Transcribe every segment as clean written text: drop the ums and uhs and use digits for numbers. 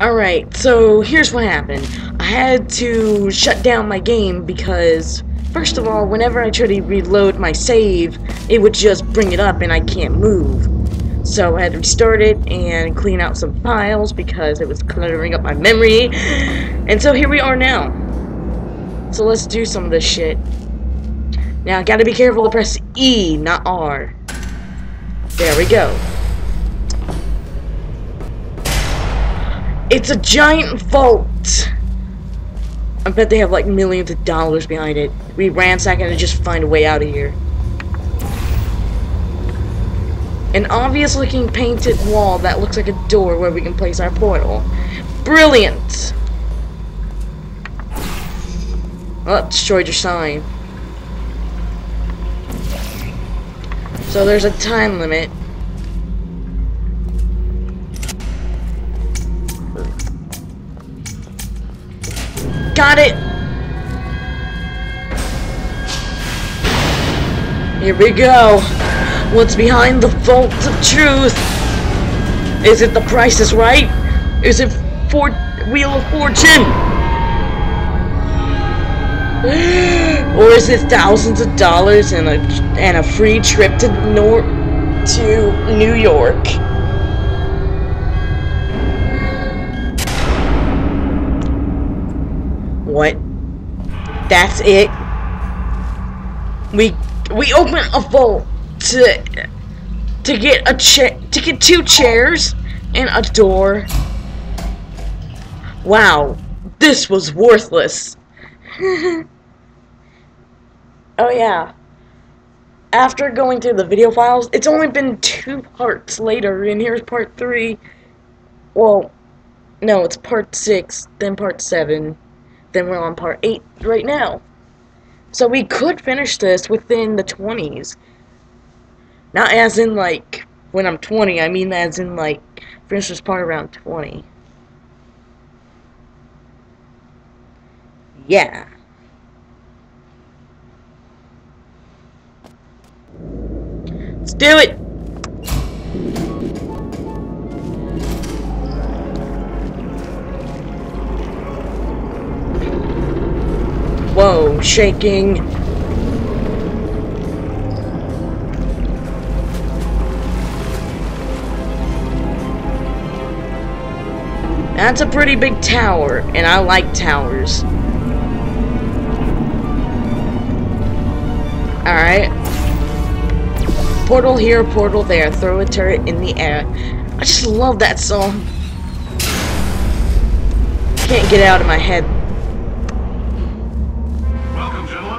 Alright, so here's what happened. I had to shut down my game because, first of all, whenever I try to reload my save, it would just bring it up and I can't move. So I had to restart it and clean out some files because it was cluttering up my memory. And so here we are now. So let's do some of this shit. Now, gotta be careful to press E, not R. There we go. It's a giant vault. I bet they have like millions of dollars behind it. We ransack it and just find a way out of here. An obvious looking painted wall that looks like a door where we can place our portal. Brilliant! Oh, destroyed your sign. So there's a time limit. Got it! Here we go. What's behind the vault of truth? Is it the Price is Right? Is it Wheel of Fortune? Or is it thousands of dollars and a free trip to New York? What? That's it? We open a vault to get a chair, to get 2 chairs and a door. Wow, this was worthless. Oh yeah. After going through the video files, it's only been 2 parts later, and here's part 3. Well, no, it's part 6, then part 7. Then we're on part 8 right now. So we could finish this within the 20s. Not as in, like, when I'm 20. I mean as in, like, finish this part around 20. Yeah. Let's do it! Whoa, shaking. That's a pretty big tower, and I like towers. Alright. Portal here, portal there. Throw a turret in the air. I just love that song. Can't get it out of my head.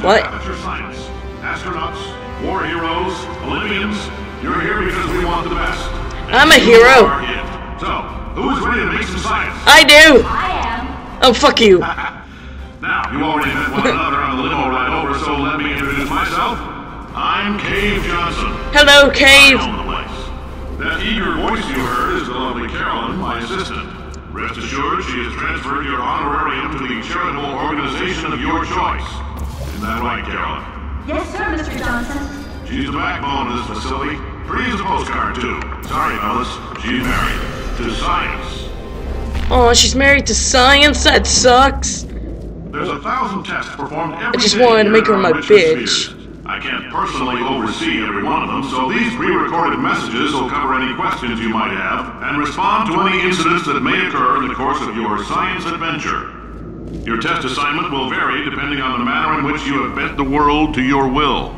What? Aperture Science. Astronauts, war heroes, Olympians, you're here because we want the best. I'm a hero. So, who's ready to make some science? I do. I am. Oh, fuck you. Now, you already met one another on the limo ride over, so let me introduce myself. I'm Cave Johnson. Hello, Cave. I own the place. That eager voice you heard is the lovely Carolyn, my assistant. Rest assured, she has transferred your honorarium to the charitable organization of your choice. Is that right, Carolyn? Yes, sir, Mr. Johnson. She's the backbone of this facility. Pretty as a postcard, too. Sorry, fellas. She's married to science. Oh, she's married to science? That sucks. There's 1,000 tests performed every day. I just wanted to make her my bitch. I can't personally oversee every one of them, so these pre-recorded messages will cover any questions you might have and respond to any incidents that may occur in the course of your science adventure. Your test assignment will vary depending on the manner in which you have bent the world to your will.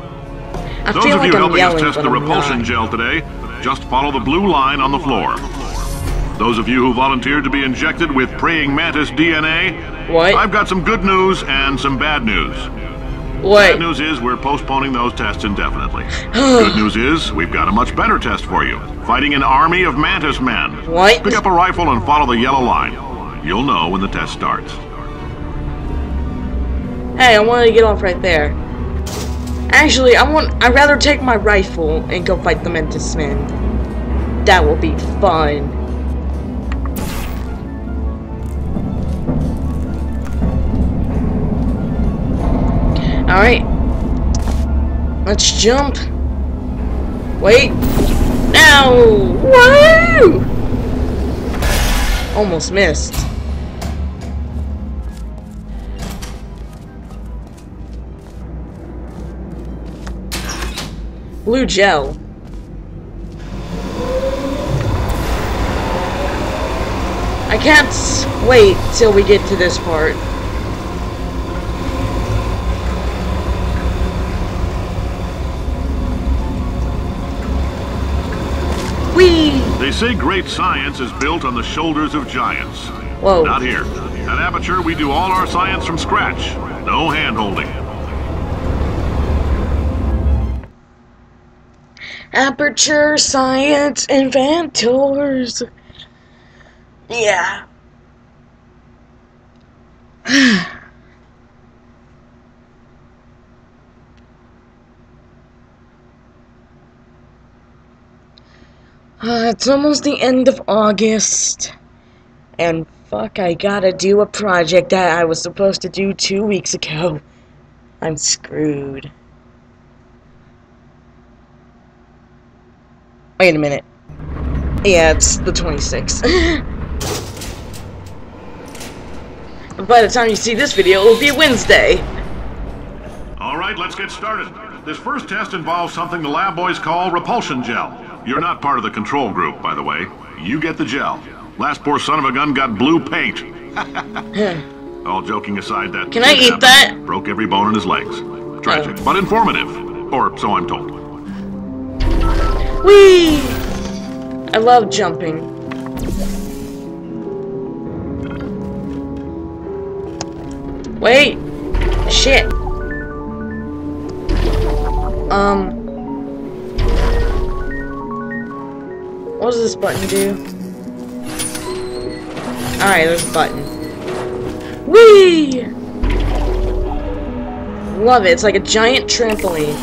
I Those feel of like you I'm helping yelling, us test but the I'm repulsion not. gel today, just follow the blue line on the floor. Those of you who volunteered to be injected with praying mantis DNA, What? I've got some good news and some bad news. What? Bad news is we're postponing those tests indefinitely. Good news is we've got a much better test for you. Fighting an army of mantis men. What? Pick up a rifle and follow the yellow line. You'll know when the test starts. Hey, I wanted to get off right there. Actually, I'd rather take my rifle and go fight the Mantis Men. That will be fun. Alright. Let's jump. Wait. Now! Woo! Almost missed. Blue gel. I can't wait till we get to this part. Whee! They say great science is built on the shoulders of giants. Whoa. Not here. At Aperture, we do all our science from scratch. No hand-holding. Aperture Science Inventors. Yeah. It's almost the end of August. And fuck, I gotta do a project that I was supposed to do 2 weeks ago. I'm screwed. Wait a minute. Yeah, it's the 26th. By the time you see this video, it'll be Wednesday. Alright, let's get started. This first test involves something the lab boys call repulsion gel. You're not part of the control group, by the way. You get the gel. Last poor son of a gun got blue paint. All joking aside, that Can I eat happened. that? Broke every bone in his legs. Tragic, but informative. Or so I'm told. Whee! I love jumping. Wait! Shit! What does this button do? Alright, there's a button. Whee! Love it, it's like a giant trampoline.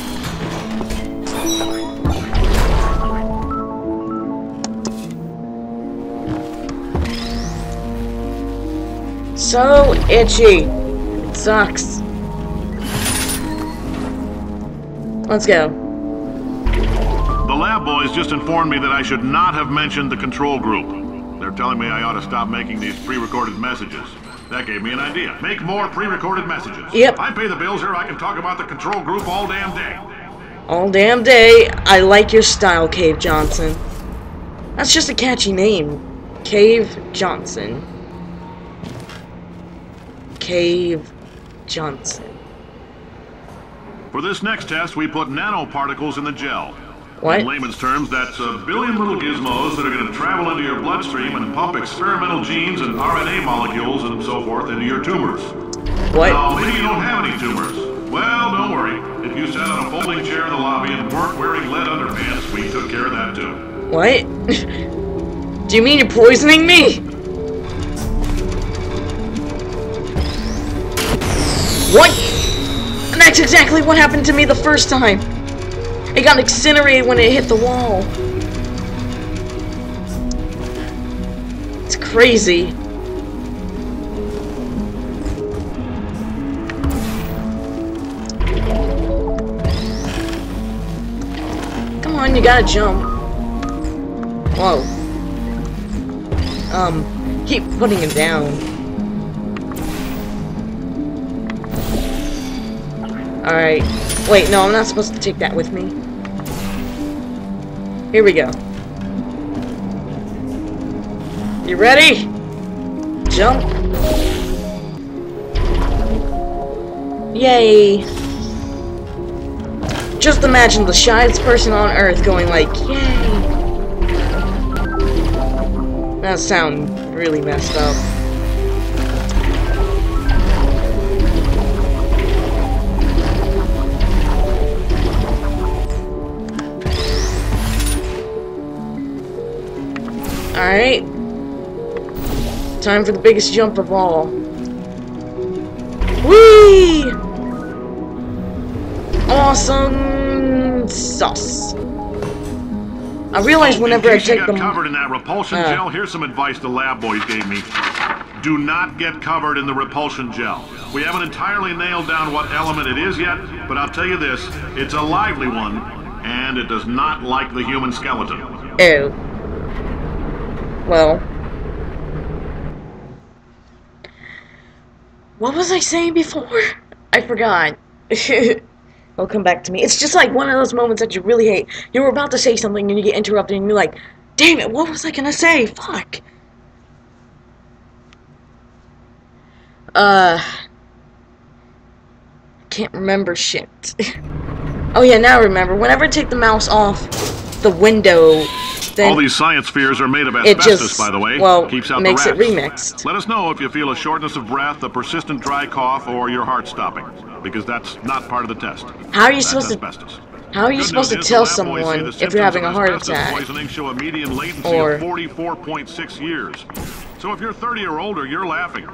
So itchy. It sucks. Let's go. The lab boys just informed me that I should not have mentioned the control group. They're telling me I ought to stop making these pre-recorded messages. That gave me an idea. Make more pre-recorded messages. Yep. I pay the bills here, I can talk about the control group all damn day. All damn day. I like your style, Cave Johnson. That's just a catchy name. Cave Johnson. Cave Johnson. For this next test, we put nanoparticles in the gel. What? In layman's terms, that's a billion little gizmos that are going to travel into your bloodstream and pump experimental genes and RNA molecules and so forth into your tumors. What? Now, maybe you don't have any tumors. Well, don't worry. If you sat on a folding chair in the lobby and weren't wearing lead underpants, we took care of that too. What? Do you mean you're poisoning me? What? And that's exactly what happened to me the first time. It got incinerated when it hit the wall. It's crazy. Come on, you gotta jump. Whoa. Keep putting it down. Alright. Wait, no, I'm not supposed to take that with me. Here we go. You ready? Jump. Yay. Just imagine the shyest person on Earth going like, yay. That sounds really messed up. Alright. Time for the biggest jump of all. Whee! Awesome sauce. I realize whenever I take them covered in that repulsion gel, here's some advice the lab boys gave me. Do not get covered in the repulsion gel. We haven't entirely nailed down what element it is yet, but I'll tell you this, it's a lively one, and it does not like the human skeleton. Ew. Well, What was I saying before? I forgot. It'll come back to me. It's just like one of those moments that you really hate. You were about to say something and you get interrupted and you're like, damn it, what was I gonna say? Fuck. Can't remember shit. Oh yeah, now I remember. Whenever I take the mouse off the window, then all these science spheres are made of it asbestos, just, by the way. well, Keeps out makes the it rats. remixed. Let us know if you feel a shortness of breath, a persistent dry cough, or your heart stopping, because that's not part of the test. How are you That's supposed to? asbestos. How are you Good supposed to news is tell the lab boys say someone the if symptoms you're having of a heart asbestos attack? poisoning show a median latency Or- of 44.6 years. So if you're 30 or older, you're laughing.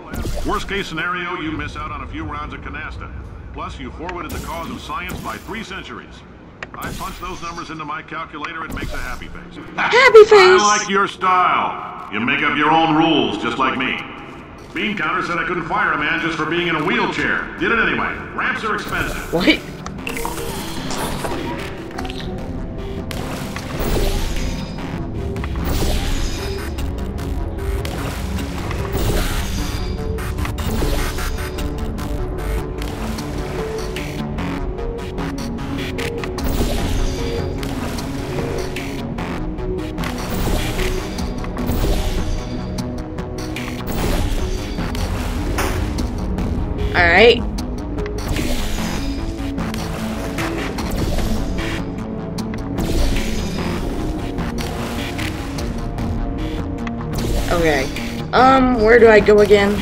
Worst case scenario, you miss out on a few rounds of canasta. Plus, you forwarded the cause of science by 3 centuries. I punch those numbers into my calculator, it makes a happy face. Happy face. I like your style. You make up your own rules, just like me. Bean Counter said I couldn't fire a man just for being in a wheelchair. Did it anyway. Ramps are expensive. What? Alright. Okay. Where do I go again?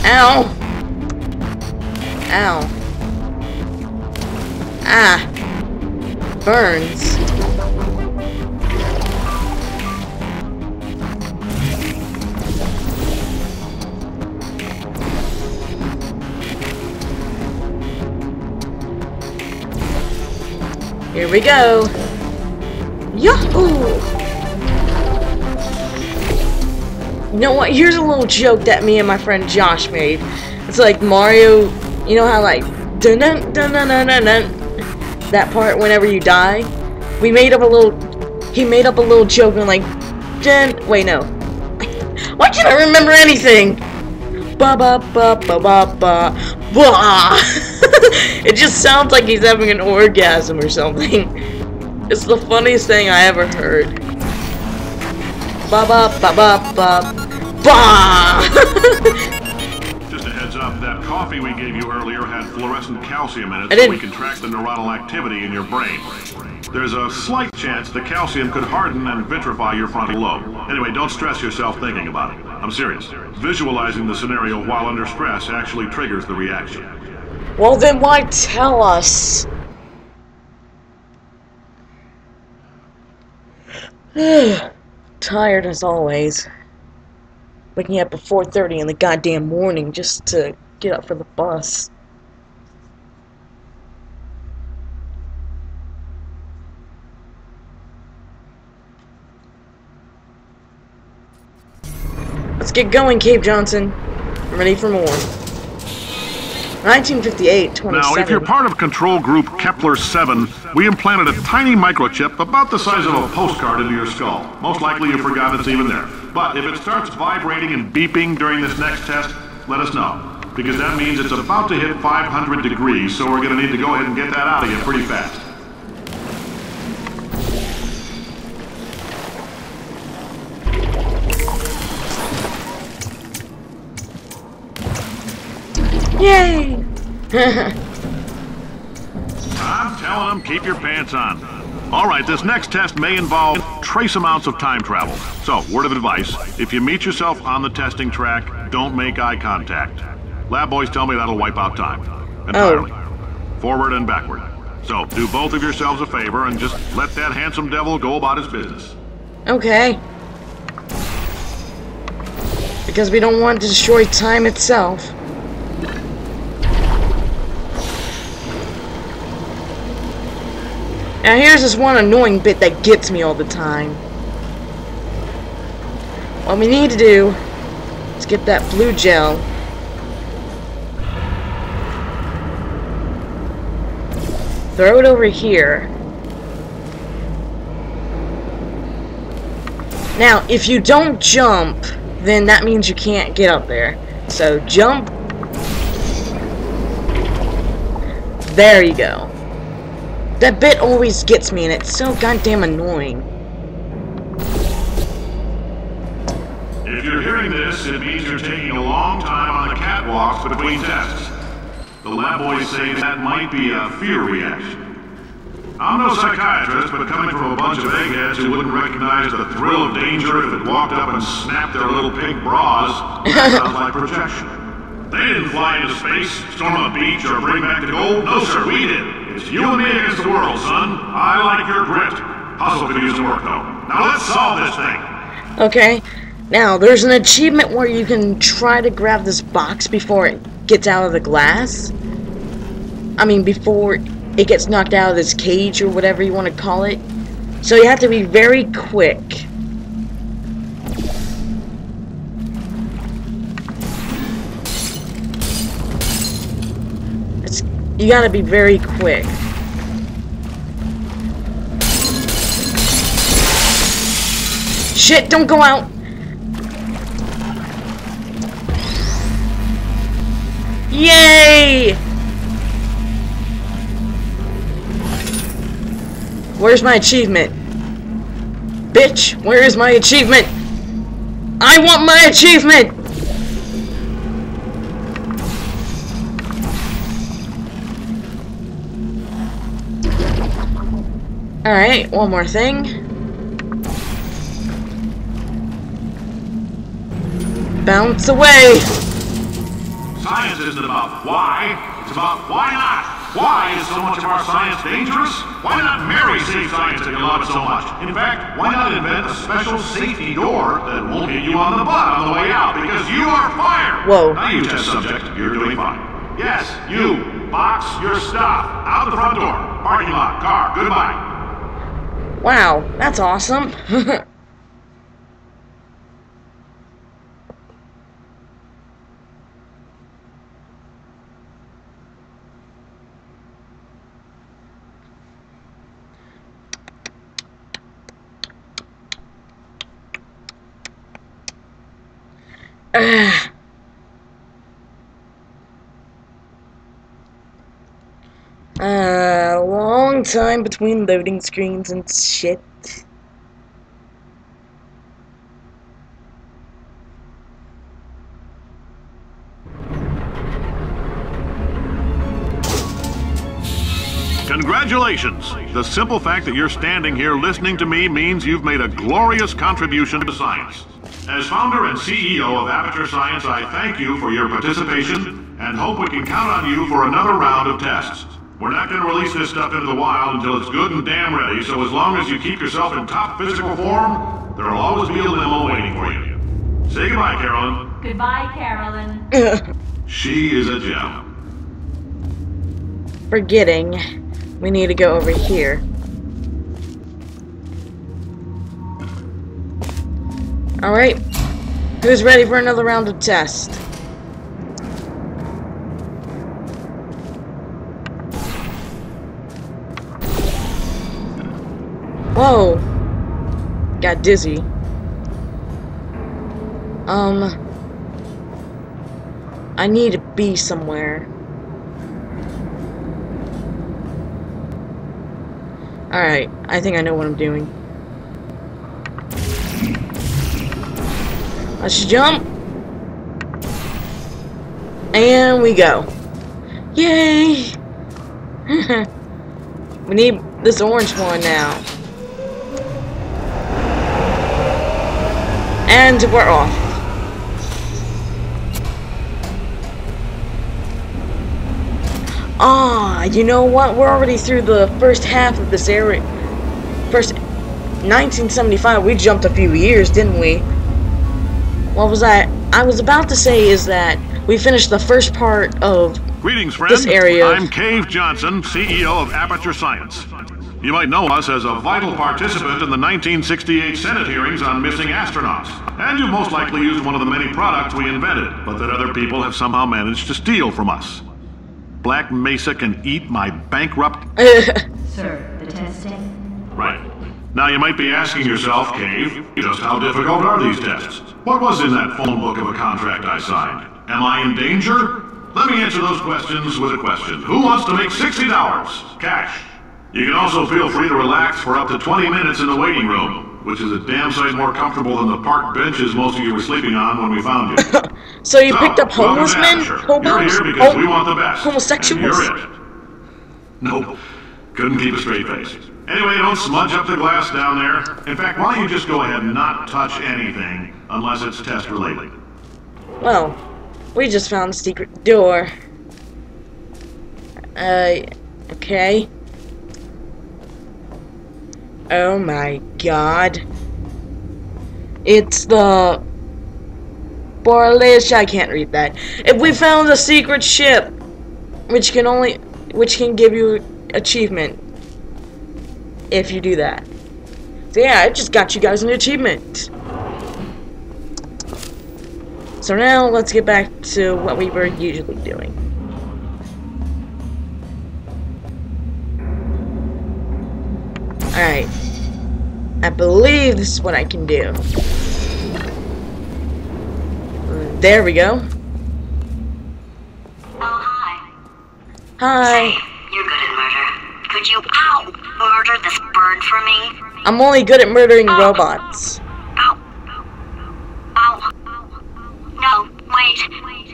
Ow! Ow. Ah! Burns. Here we go. Yahoo! You know what? Here's a little joke that me and my friend Josh made. It's like Mario, you know how like dun dun dun dun dun dun dun, that part whenever you die? We made up a little, he made up a little joke and like dun, wait no. Why can't I remember anything? Ba ba ba ba ba ba ba. It just sounds like he's having an orgasm or something. It's the funniest thing I ever heard. Ba ba ba ba ba ba. Just a heads up, that coffee we gave you earlier had fluorescent calcium in it, I so didn't- we can track the neuronal activity in your brain. There's a slight chance the calcium could harden and vitrify your frontal lobe. Anyway, don't stress yourself thinking about it. I'm serious. Visualizing the scenario while under stress actually triggers the reaction. Well then why tell us? Tired as always. Waking up at 4:30 in the goddamn morning just to get up for the bus. Let's get going, Cape Johnson. I'm ready for more. 1958, 27. Now, if you're part of Control Group Kepler-7, we implanted a tiny microchip about the size of a postcard into your skull. Most likely you forgot it's even there. But if it starts vibrating and beeping during this next test, let us know. Because that means it's about to hit 500 degrees, so we're going to need to go ahead and get that out of you pretty fast. Yay! I'm telling them, keep your pants on. All right, this next test may involve trace amounts of time travel. So, word of advice, if you meet yourself on the testing track, don't make eye contact. Lab boys tell me that'll wipe out time. Entirely. Forward and backward. So, do both of yourselves a favor and just let that handsome devil go about his business. Okay. Because we don't want to destroy time itself. Now here's this one annoying bit that gets me all the time. What we need to do is get that blue gel. Throw it over here. Now, if you don't jump, then that means you can't get up there. So jump. There you go. That bit always gets me, and it's so goddamn annoying. If you're hearing this, it means you're taking a long time on the catwalks between tests. The lab boys say that might be a fear reaction. I'm no psychiatrist, but coming from a bunch of eggheads who wouldn't recognize the thrill of danger if it walked up and snapped their little pink bras, that sounds like projection. They didn't fly into space, storm a beach, or bring back the gold. No, sir, we did. It's you and me against the world, son. I like your grit. Hustle could use some work, though. Now let's solve this thing. Okay. Now, there's an achievement where you can try to grab this box before it gets out of the glass. I mean, before it gets knocked out of this cage or whatever you want to call it. So you have to be very quick. You gotta be very quick. Shit, don't go out! Yay! Where's my achievement? Bitch, where is my achievement? I want my achievement! Alright, one more thing. Bounce away! Science isn't about why, it's about why not. Why is so much of our science dangerous? Why not Mary save science if you love it so much? In fact, why not invent a special safety door that won't hit you on the butt on the way out because you are fired? Whoa. Now you test subject, you're doing fine. Yes, you, box your stuff. Out the front door. Parking lot, car, goodbye. Wow, that's awesome. Long time between loading screens and shit. Congratulations! The simple fact that you're standing here listening to me means you've made a glorious contribution to science. As founder and CEO of Aperture Science, I thank you for your participation and hope we can count on you for another round of tests. We're not going to release this stuff into the wild until it's good and damn ready, so as long as you keep yourself in top physical form, there'll always be a limo waiting for you. Say goodbye, Carolyn. Goodbye, Carolyn. She is a gem. Forgetting. We need to go over here. Alright. Who's ready for another round of tests? Whoa. Got dizzy. I need to be somewhere. Alright, I think I know what I'm doing. Let's jump. And we go. Yay! We need this orange one now. And we're off. Ah, you know what? We're already through the first half of this area. 1975, we jumped a few years, didn't we? What was I was about to say is that we finished the first part of Greetings, friend. this area. I'm Cave Johnson, CEO of Aperture Science. You might know us as a vital participant in the 1968 Senate hearings on missing astronauts. And you most likely used one of the many products we invented, but that other people have somehow managed to steal from us. Black Mesa can eat my bankrupt... Sir, the testing? Right. Now you might be asking yourself, Cave, just how difficult are these tests? What was in that phone book of a contract I signed? Am I in danger? Let me answer those questions with a question. Who wants to make $60? Cash. You can also feel free to relax for up to 20 minutes in the waiting room, which is a damn sight more comfortable than the park benches most of you were sleeping on when we found you. So you picked up homeless men? You're here because we want the best. Homosexuals? And you're it. Nope. Couldn't keep a straight face. Anyway, don't smudge up the glass down there. In fact, why don't you just go ahead and not touch anything unless it's test related? Well, we just found a secret door. Okay. Oh my god. It's the Boralish, I can't read that. If we found a secret ship, which can give you achievement if you do that. So yeah, I just got you guys an achievement. So now let's get back to what we were usually doing. Alright. I believe this is what I can do. There we go. Oh, hi. Hi. Say, you're good at murder. Could you, murder this bird for me? I'm only good at murdering robots. Ow. No, wait.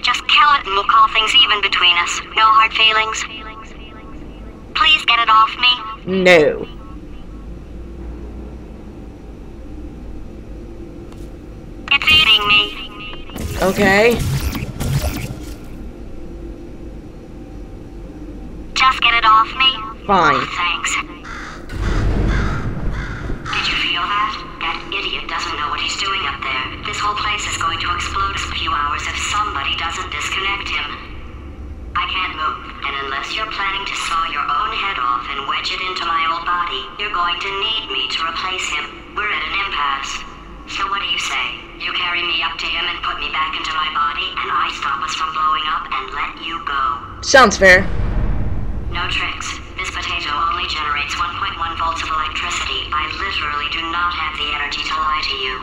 Just kill it and we'll call things even between us. No hard feelings. Please get it off me. No. It's eating me. Okay. Just get it off me. Fine. Oh, thanks. Did you feel that? That idiot doesn't know what he's doing up there. This whole place is going to explode in a few hours if somebody doesn't disconnect him. I can't move, and unless you're planning to saw your own head off and wedge it into my old body, you're going to need me to replace him. We're at an impasse. So what do you say? You carry me up to him and put me back into my body, and I stop us from blowing up and let you go. Sounds fair. No tricks. This potato only generates 1.1 volts of electricity. I literally do not have the energy to lie to you.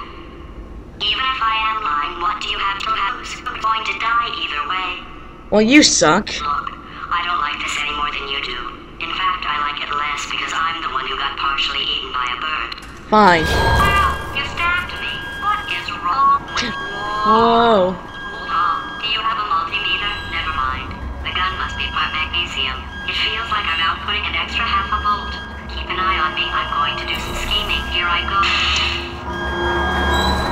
Even if I am lying, what do you have to lose? You're going to die either way. Well, you suck. Look, I don't like this any more than you do. In fact, I like it less because I'm the one who got partially eaten by a bird. Fine. Wow, you stabbed me. What is wrong with you? Whoa. Hold on. Do you have a multimeter? Never mind. The gun must be part magnesium. It feels like I'm outputting an extra half a volt. Keep an eye on me. I'm going to do some scheming. Here I go.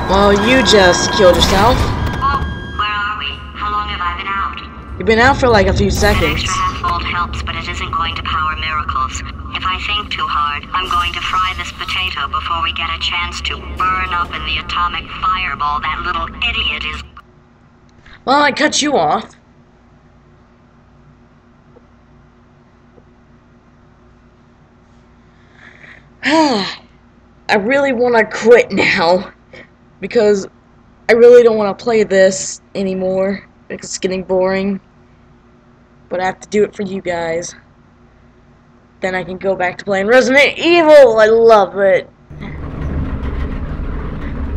Well, you just killed yourself. Oh, where are we? How long have I been out? You've been out for like a few An seconds. extra half volt helps, but it isn't going to power miracles. If I think too hard, I'm going to fry this potato before we get a chance to burn up in the atomic fireball that little idiot is. Well, I cut you off. I really want to quit now because I really don't want to play this anymore because it's getting boring. But I have to do it for you guys. Then I can go back to playing Resident Evil. I love it.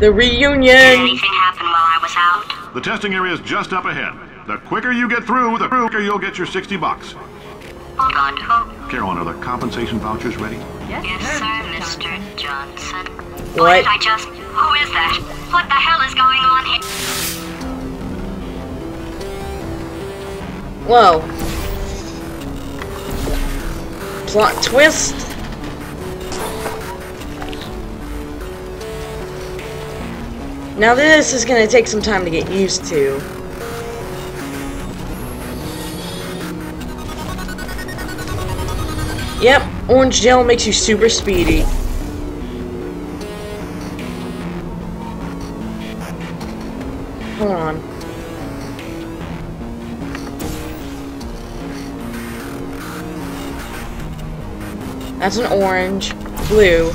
The Did reunion. anything happen while I was out? The testing area is just up ahead. The quicker you get through, the quicker you'll get your $60. Hold on, who? Carolyn, are the compensation vouchers ready? Yes, sir, Mr. Johnson. What? Did I just... Who is that? What the hell is going on here? Whoa. Plot twist. Now this is gonna take some time to get used to. Yep, orange gel makes you super speedy. Hold on. That's an orange, blue.